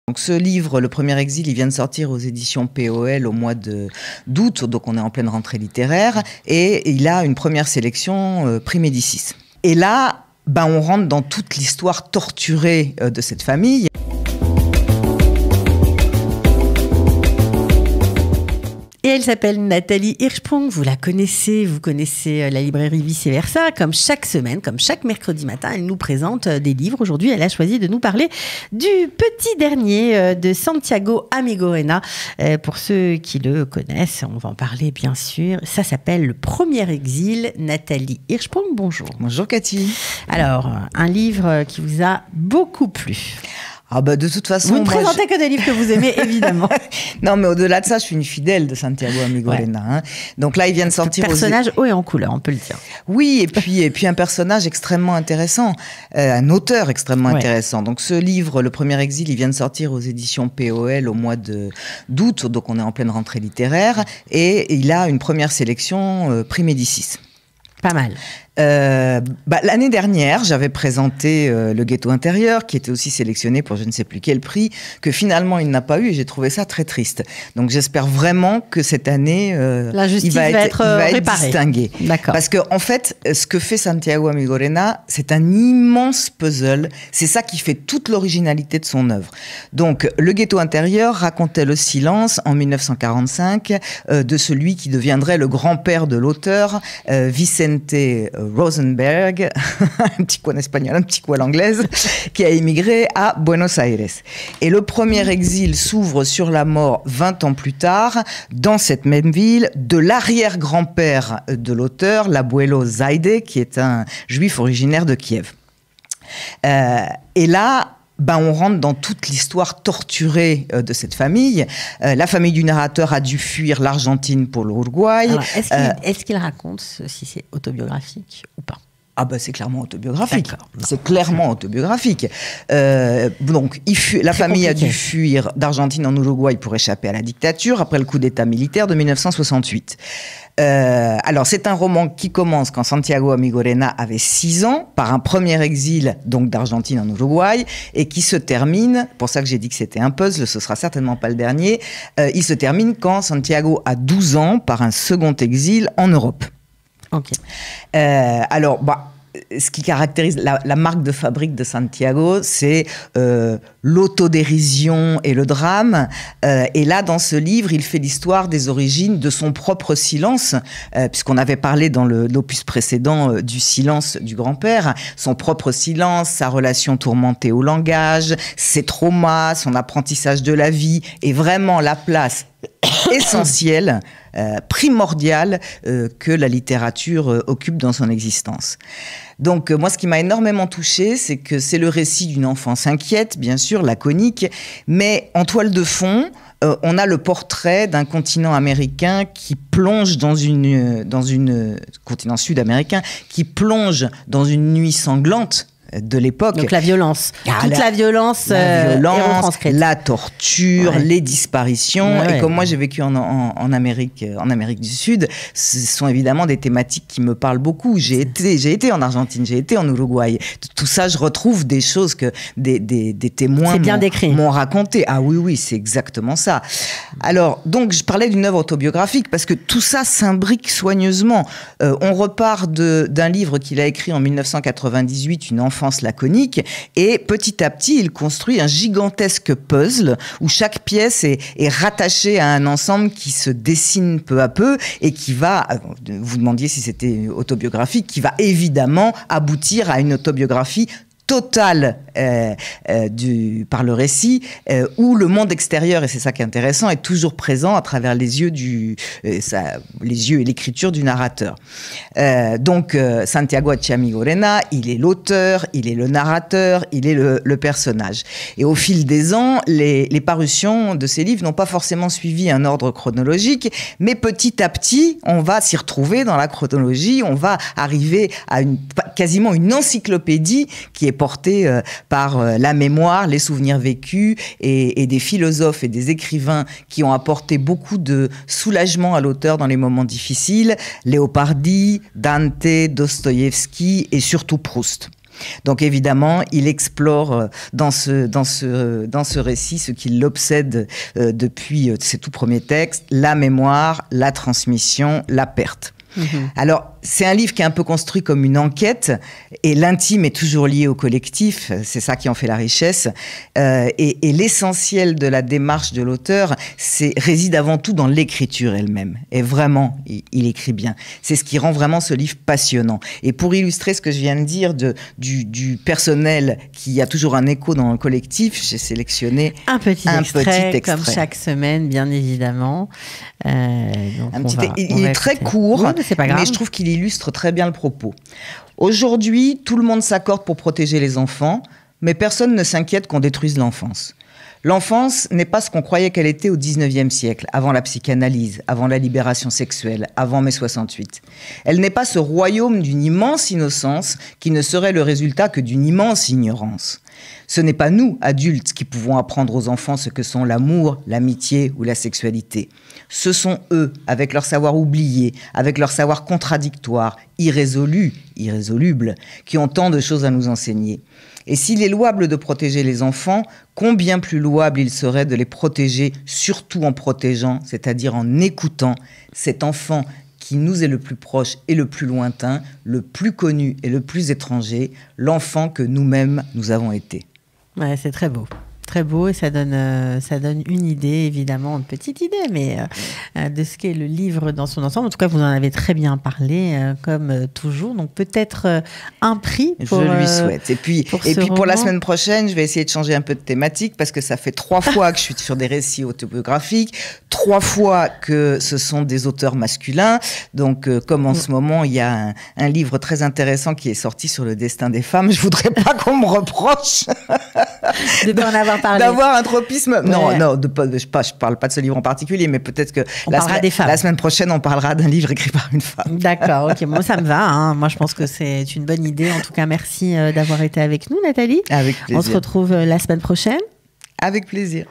Donc ce livre, Le Premier Exil, il vient de sortir aux éditions POL au mois d'août, donc on est en pleine rentrée littéraire, et il a une première sélection Prix Médicis. Et là, on rentre dans toute l'histoire torturée de cette famille. Et elle s'appelle Nathalie Hirschsprung, vous la connaissez, vous connaissez la librairie Vice Versa. Comme chaque semaine, comme chaque mercredi matin, elle nous présente des livres. Aujourd'hui, elle a choisi de nous parler du petit dernier de Santiago Amigorena. Pour ceux qui le connaissent, on va en parler bien sûr. Ça s'appelle Le Premier Exil. Nathalie Hirschsprung, bonjour. Bonjour Cathy. Alors, un livre qui vous a beaucoup plu. Ah de toute façon... Vous ne présentez que des livres que vous aimez, évidemment. Non, mais au-delà de ça, je suis une fidèle de Santiago Amigorena. Ouais. Donc là, il vient de sortir... Personnage haut et en couleur, on peut le dire. Oui, et puis un personnage extrêmement intéressant, un auteur extrêmement intéressant. Donc ce livre, Le Premier Exil, il vient de sortir aux éditions POL au mois d'août, donc on est en pleine rentrée littéraire, et il a une première sélection Prix Médicis. Pas mal. L'année dernière, j'avais présenté Le Ghetto Intérieur, qui était aussi sélectionné pour je ne sais plus quel prix, que finalement il n'a pas eu, et j'ai trouvé ça très triste. Donc j'espère vraiment que cette année, la justice il va être distingué. D'accord. Parce que en fait, ce que fait Santiago Amigorena, c'est un immense puzzle. C'est ça qui fait toute l'originalité de son œuvre. Donc Le Ghetto Intérieur racontait le silence en 1945 de celui qui deviendrait le grand-père de l'auteur, Vicente Rosenberg, un petit coup en espagnol, un petit coup à l'anglaise, qui a émigré à Buenos Aires. Et le premier exil s'ouvre sur la mort 20 ans plus tard, dans cette même ville, de l'arrière-grand-père de l'auteur, l'abuelo Zaide, qui est un juif originaire de Kiev. Et là, on rentre dans toute l'histoire torturée de cette famille. La famille du narrateur a dû fuir l'Argentine pour l'Uruguay. Est-ce qu'il raconte si c'est autobiographique ou pas ? C'est clairement autobiographique. C'est clairement autobiographique. Donc, la famille a dû fuir d'Argentine en Uruguay pour échapper à la dictature après le coup d'État militaire de 1968. Alors, c'est un roman qui commence quand Santiago Amigorena avait 6 ans, par un premier exil donc d'Argentine en Uruguay, et qui se termine, pour ça que j'ai dit que c'était un puzzle, ce sera certainement pas le dernier, il se termine quand Santiago a 12 ans, par un second exil en Europe. Ok. Ce qui caractérise la marque de fabrique de Santiago, c'est l'autodérision et le drame. Et là, dans ce livre, il fait l'histoire des origines de son propre silence, puisqu'on avait parlé dans l'opus précédent du silence du grand-père. Son propre silence, sa relation tourmentée au langage, ses traumas, son apprentissage de la vie, et vraiment la place essentielle, primordiale que la littérature occupe dans son existence. Donc moi, ce qui m'a énormément touchée, c'est que c'est le récit d'une enfance inquiète, bien sûr, laconique, mais en toile de fond, on a le portrait d'un continent américain qui plonge dans une continent sud-américain qui plonge dans une nuit sanglante de l'époque. Donc la violence. La violence, la torture, les disparitions. Et comme moi j'ai vécu en Amérique du Sud, ce sont évidemment des thématiques qui me parlent beaucoup. J'ai été en Argentine, j'ai été en Uruguay. Tout ça, je retrouve des choses que des témoins m'ont raconté. Ah oui, c'est exactement ça. Alors, donc, je parlais d'une œuvre autobiographique parce que tout ça s'imbrique soigneusement. On repart d'un livre qu'il a écrit en 1998, Une enfance laconique, et petit à petit, il construit un gigantesque puzzle où chaque pièce est rattachée à un ensemble qui se dessine peu à peu et qui va, vous demandiez si c'était autobiographique, qui va évidemment aboutir à une autobiographie totale par le récit, où le monde extérieur, et c'est ça qui est intéressant, est toujours présent à travers les yeux les yeux et l'écriture du narrateur. Donc Santiago Amigorena, il est l'auteur, il est le narrateur, il est le personnage. Et au fil des ans, les parutions de ces livres n'ont pas forcément suivi un ordre chronologique, mais petit à petit, on va s'y retrouver dans la chronologie, on va arriver à quasiment une encyclopédie qui est portée par la mémoire, les souvenirs vécus et des philosophes et des écrivains qui ont apporté beaucoup de soulagement à l'auteur dans les moments difficiles, Leopardi, Dante, Dostoïevski et surtout Proust. Donc évidemment, il explore dans ce récit ce qui l'obsède depuis ses tout premiers textes, la mémoire, la transmission, la perte. Alors, c'est un livre qui est un peu construit comme une enquête, et l'intime est toujours lié au collectif, c'est ça qui en fait la richesse, et l'essentiel de la démarche de l'auteur réside avant tout dans l'écriture elle-même, et vraiment, il écrit bien. C'est ce qui rend vraiment ce livre passionnant. Et pour illustrer ce que je viens de dire du personnel qui a toujours un écho dans le collectif, j'ai sélectionné un petit extrait, comme chaque semaine, bien évidemment. Il est très court, oui, mais je trouve qu'il illustre très bien le propos. Aujourd'hui, tout le monde s'accorde pour protéger les enfants, mais personne ne s'inquiète qu'on détruise l'enfance. L'enfance n'est pas ce qu'on croyait qu'elle était au 19e siècle, avant la psychanalyse, avant la libération sexuelle, avant mai 68. Elle n'est pas ce royaume d'une immense innocence qui ne serait le résultat que d'une immense ignorance. Ce n'est pas nous, adultes, qui pouvons apprendre aux enfants ce que sont l'amour, l'amitié ou la sexualité. Ce sont eux, avec leur savoir oublié, avec leur savoir contradictoire, irrésoluble, qui ont tant de choses à nous enseigner. Et s'il est louable de protéger les enfants, combien plus louable il serait de les protéger, surtout en protégeant, c'est-à-dire en écoutant cet enfant qui nous est le plus proche et le plus lointain, le plus connu et le plus étranger, l'enfant que nous-mêmes nous avons été. Ouais, c'est très beau. Très beau, et ça donne une idée, évidemment, une petite idée, mais de ce qu'est le livre dans son ensemble. En tout cas, vous en avez très bien parlé, comme toujours. Donc peut-être un prix pour je lui souhaite. Et puis pour la semaine prochaine, je vais essayer de changer un peu de thématique, parce que ça fait 3 fois que je suis sur des récits autobiographiques, 3 fois que ce sont des auteurs masculins. Donc comme en ce moment, il y a un livre très intéressant qui est sorti sur le destin des femmes, je voudrais pas qu'on me reproche de pas en avoir parlé. D'avoir un tropisme. Ouais. Non, je parle pas de ce livre en particulier, mais peut-être que la semaine prochaine, on parlera d'un livre écrit par une femme. D'accord, ok, moi ça me va. Hein. Moi, je pense que c'est une bonne idée. En tout cas, merci d'avoir été avec nous, Nathalie. Avec plaisir. On se retrouve la semaine prochaine. Avec plaisir.